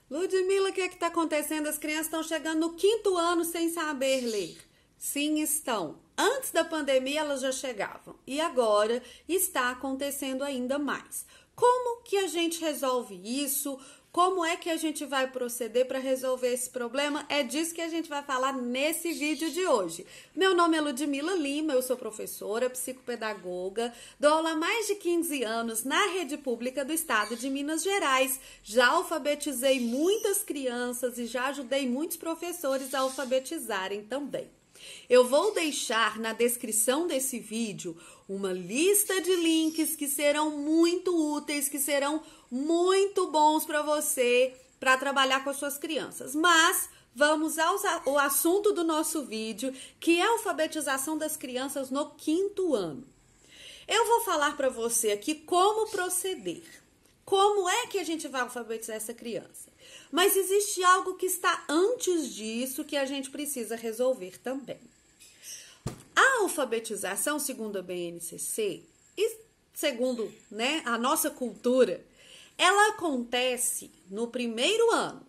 Ludmila, o que está acontecendo? As crianças estão chegando no 5º ano sem saber ler. Sim, estão. Antes da pandemia elas já chegavam. E agora está acontecendo ainda mais. Como que a gente resolve isso? Como é que a gente vai proceder para resolver esse problema? É disso que a gente vai falar nesse vídeo de hoje. Meu nome é Ludmila Lima, eu sou professora, psicopedagoga, dou aula há mais de 15 anos na rede pública do estado de Minas Gerais. Já alfabetizei muitas crianças e já ajudei muitos professores a alfabetizarem também. Eu vou deixar na descrição desse vídeo uma lista de links que serão muito úteis, que serão muito bons para você, para trabalhar com as suas crianças. Mas vamos ao assunto do nosso vídeo, que é a alfabetização das crianças no 5º ano. Eu vou falar para você aqui como proceder. Como é que a gente vai alfabetizar essa criança? Mas existe algo que está antes disso que a gente precisa resolver também. A alfabetização, segundo a BNCC e segundo, a nossa cultura, ela acontece no 1º ano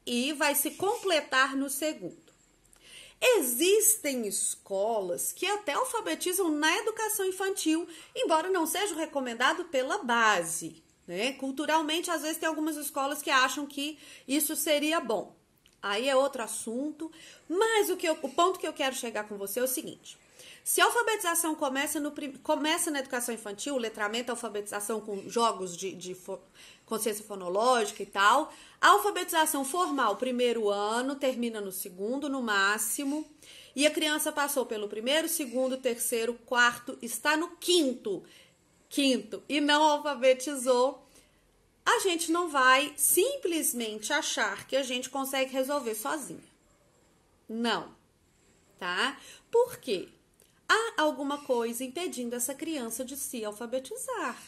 e vai se completar no 2º. Existem escolas que até alfabetizam na educação infantil, embora não seja recomendado pela base. Culturalmente, às vezes tem algumas escolas que acham que isso seria bom. Aí é outro assunto, mas o ponto que eu quero chegar com você é o seguinte. Se a alfabetização começa na educação infantil, letramento, alfabetização com jogos de consciência fonológica e tal, a alfabetização formal, 1º ano, termina no 2º, no máximo, e a criança passou pelo 1º, 2º, 3º, 4º, está no 5º e não alfabetizou, a gente não vai simplesmente achar que a gente consegue resolver sozinha. Não, tá? Por quê? Há alguma coisa impedindo essa criança de se alfabetizar.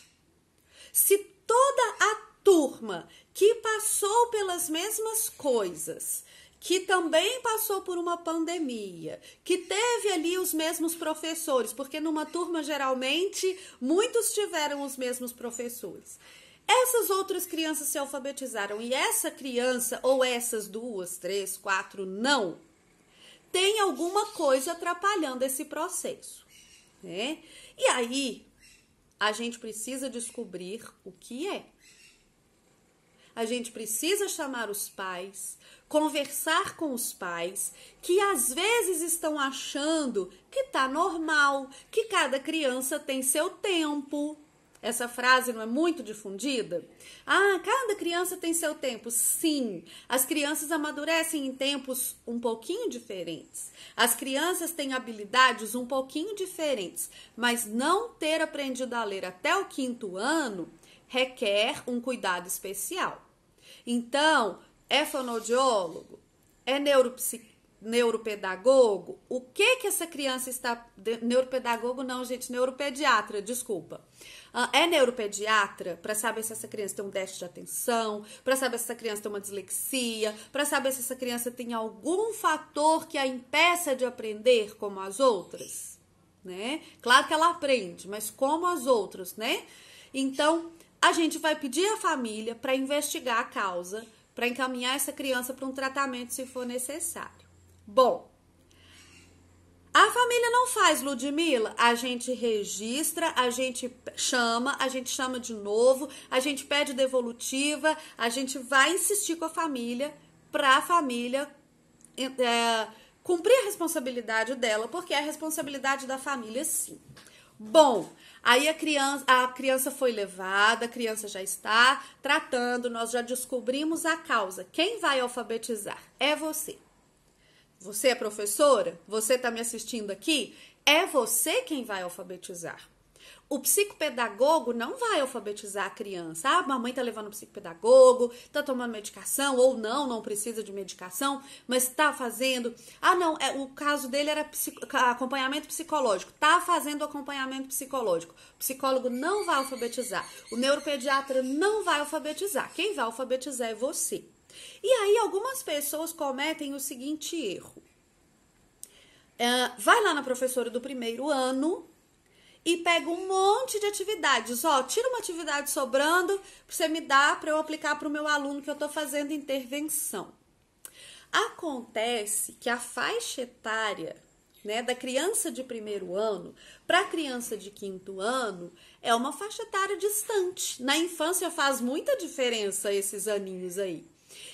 Se toda a turma que passou pelas mesmas coisas, que também passou por uma pandemia, que teve ali os mesmos professores, porque numa turma geralmente muitos tiveram os mesmos professores. Essas outras crianças se alfabetizaram e essa criança, ou essas 2, 3, 4, não, tem alguma coisa atrapalhando esse processo, né? E aí, a gente precisa descobrir o que é. A gente precisa chamar os pais, conversar com os pais, que às vezes estão achando que tá normal, que cada criança tem seu tempo. Essa frase não é muito difundida? Ah, cada criança tem seu tempo. Sim, as crianças amadurecem em tempos um pouquinho diferentes. As crianças têm habilidades um pouquinho diferentes, mas não ter aprendido a ler até o 5º ano requer um cuidado especial. Então, é fonoaudiólogo? É neuropedagogo? O que essa criança está... Neuropedagogo não, gente, neuropediatra, desculpa. É neuropediatra para saber se essa criança tem um déficit de atenção, para saber se essa criança tem uma dislexia, para saber se essa criança tem algum fator que a impeça de aprender como as outras, né? Claro que ela aprende, mas como as outras, né? Então, a gente vai pedir à família para investigar a causa, para encaminhar essa criança para um tratamento se for necessário. Bom, a família não faz, Ludmila, a gente registra, a gente chama de novo, a gente pede devolutiva, a gente vai insistir com a família para a família cumprir a responsabilidade dela, porque é a responsabilidade da família sim. Bom, aí a criança foi levada, a criança já está tratando, nós já descobrimos a causa. Quem vai alfabetizar? É você. Você é professora? Você está me assistindo aqui? É você quem vai alfabetizar. O psicopedagogo não vai alfabetizar a criança. Ah, a mamãe está levando o psicopedagogo, está tomando medicação, ou não precisa de medicação, mas está fazendo... Ah, não, o caso dele era acompanhamento psicológico. Está fazendo acompanhamento psicológico. O psicólogo não vai alfabetizar. O neuropediatra não vai alfabetizar. Quem vai alfabetizar é você. E aí, algumas pessoas cometem o seguinte erro. Vai lá na professora do 1º ano e pega um monte de atividades. Ó, tira uma atividade sobrando para você me dar para eu aplicar para o meu aluno que eu estou fazendo intervenção. Acontece que a faixa etária, né, da criança de 1º ano para a criança de 5º ano é uma faixa etária distante. Na infância faz muita diferença esses aninhos aí.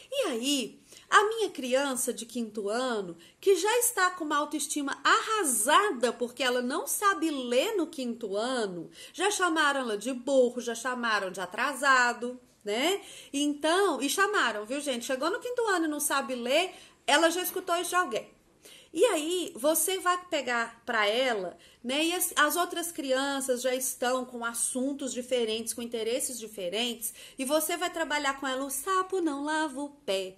E aí, a minha criança de 5º ano, que já está com uma autoestima arrasada porque ela não sabe ler no 5º ano, já chamaram ela de burro, já chamaram de atrasado, né? Então, e chamaram, viu, gente? Chegou no 5º ano e não sabe ler, ela já escutou isso de alguém. E aí, você vai pegar para ela, né? E as outras crianças já estão com assuntos diferentes, com interesses diferentes, e você vai trabalhar com ela, o sapo não lava o pé,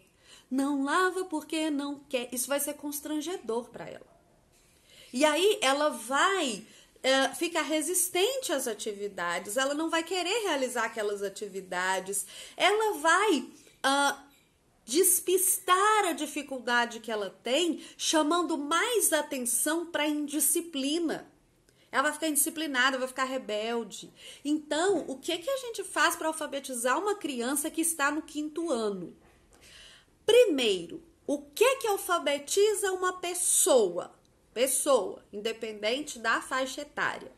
não lava porque não quer. Isso vai ser constrangedor para ela. E aí, ela vai ficar resistente às atividades, ela não vai querer realizar aquelas atividades, ela vai despistar a dificuldade que ela tem, chamando mais atenção para a indisciplina. Ela vai ficar indisciplinada, vai ficar rebelde. Então, o que a gente faz para alfabetizar uma criança que está no 5º ano? Primeiro, o que alfabetiza uma pessoa? Pessoa, independente da faixa etária.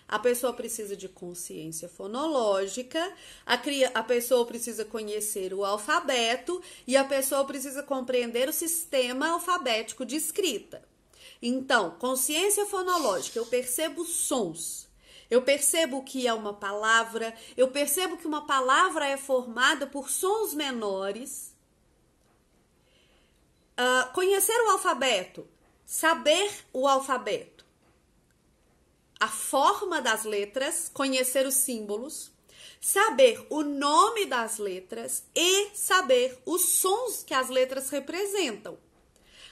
A pessoa precisa de consciência fonológica, a pessoa precisa conhecer o alfabeto e a pessoa precisa compreender o sistema alfabético de escrita. Então, consciência fonológica, eu percebo sons, eu percebo o que é uma palavra, eu percebo que uma palavra é formada por sons menores. Conhecer o alfabeto, saber o alfabeto. A forma das letras, conhecer os símbolos, saber o nome das letras e saber os sons que as letras representam.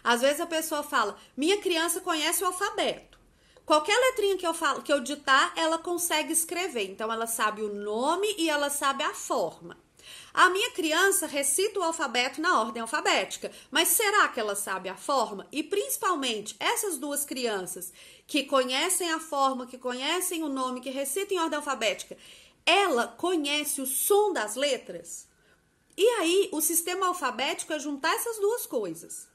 Às vezes a pessoa fala, minha criança conhece o alfabeto. Qualquer letrinha que eu ditar, ela consegue escrever. Então, ela sabe o nome e ela sabe a forma. A minha criança recita o alfabeto na ordem alfabética, mas será que ela sabe a forma? E principalmente essas duas crianças que conhecem a forma, que conhecem o nome, que recitam em ordem alfabética, ela conhece o som das letras? E aí o sistema alfabético é juntar essas duas coisas.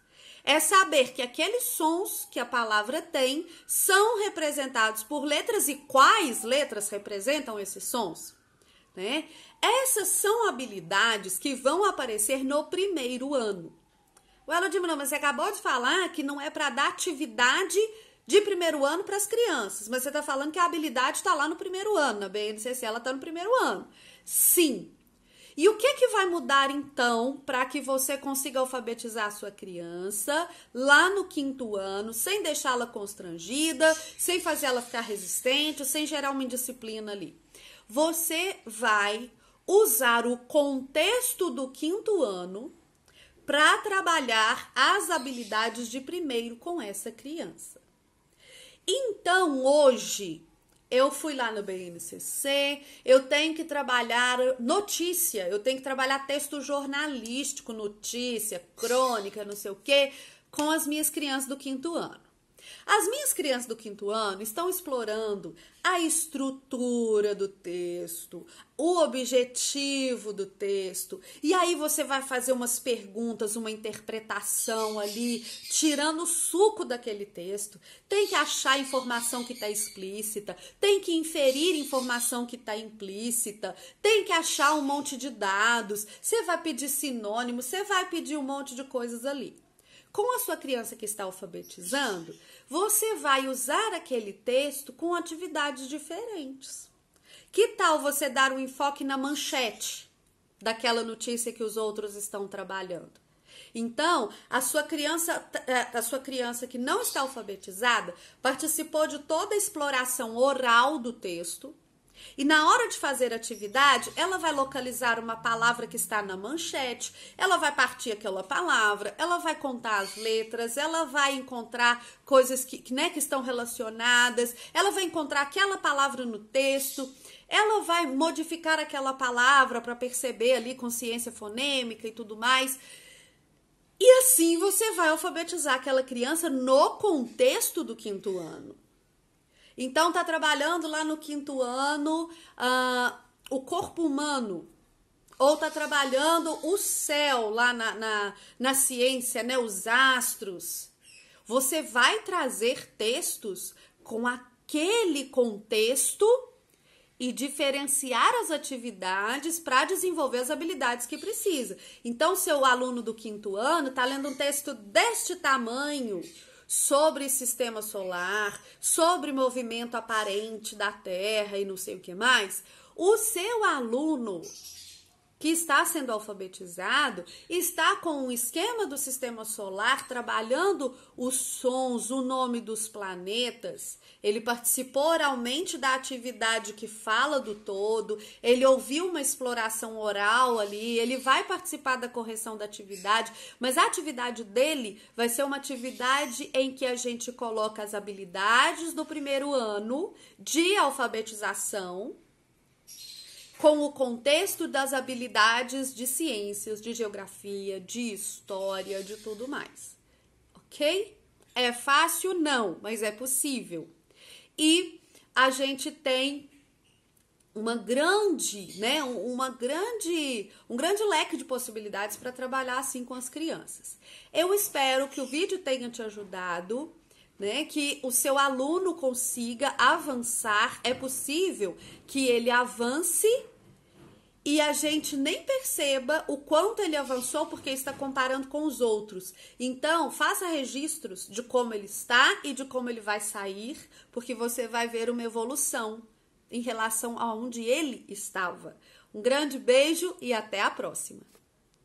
É saber que aqueles sons que a palavra tem são representados por letras e quais letras representam esses sons, né? Essas são habilidades que vão aparecer no 1º ano. Ela disse, não, mas você acabou de falar que não é para dar atividade de 1º ano para as crianças, mas você está falando que a habilidade está lá no 1º ano, na BNCC ela está no 1º ano. Sim. E o que vai mudar então para que você consiga alfabetizar a sua criança lá no 5º ano, sem deixá-la constrangida, sem fazer ela ficar resistente, sem gerar uma indisciplina ali? Você vai usar o contexto do 5º ano para trabalhar as habilidades de 1º com essa criança. Então, hoje, eu fui lá no BNCC, eu tenho que trabalhar notícia, eu tenho que trabalhar texto jornalístico, notícia, crônica, não sei o quê, com as minhas crianças do 5º ano. As minhas crianças do 5º ano estão explorando a estrutura do texto, o objetivo do texto, e aí você vai fazer umas perguntas, uma interpretação ali, tirando o suco daquele texto. Tem que achar a informação que está explícita, tem que inferir informação que está implícita, tem que achar um monte de dados, você vai pedir sinônimo, você vai pedir um monte de coisas ali. Com a sua criança que está alfabetizando, você vai usar aquele texto com atividades diferentes. Que tal você dar um enfoque na manchete daquela notícia que os outros estão trabalhando? Então, a sua criança que não está alfabetizada participou de toda a exploração oral do texto. E na hora de fazer atividade, ela vai localizar uma palavra que está na manchete, ela vai partir aquela palavra, ela vai contar as letras, ela vai encontrar coisas que estão relacionadas, ela vai encontrar aquela palavra no texto, ela vai modificar aquela palavra para perceber ali consciência fonêmica e tudo mais. E assim você vai alfabetizar aquela criança no contexto do 5º ano. Então, tá trabalhando lá no 5º ano o corpo humano, ou tá trabalhando o céu lá na ciência, né? Os astros. Você vai trazer textos com aquele contexto e diferenciar as atividades para desenvolver as habilidades que precisa. Então, seu aluno do 5º ano está lendo um texto deste tamanho sobre sistema solar, sobre movimento aparente da Terra e não sei o que mais. O seu aluno que está sendo alfabetizado, está com o esquema do sistema solar, trabalhando os sons, o nome dos planetas. Ele participou oralmente da atividade que fala do todo, ele ouviu uma exploração oral ali, ele vai participar da correção da atividade, mas a atividade dele vai ser uma atividade em que a gente coloca as habilidades do 1º ano de alfabetização, com o contexto das habilidades de ciências, de geografia, de história, de tudo mais. Ok? É fácil? Não, mas é possível. E a gente tem um grande leque de possibilidades para trabalhar assim com as crianças. Eu espero que o vídeo tenha te ajudado, né, que o seu aluno consiga avançar. É possível que ele avance e a gente nem perceba o quanto ele avançou porque está comparando com os outros. Então, faça registros de como ele está e de como ele vai sair, porque você vai ver uma evolução em relação a onde ele estava. Um grande beijo e até a próxima!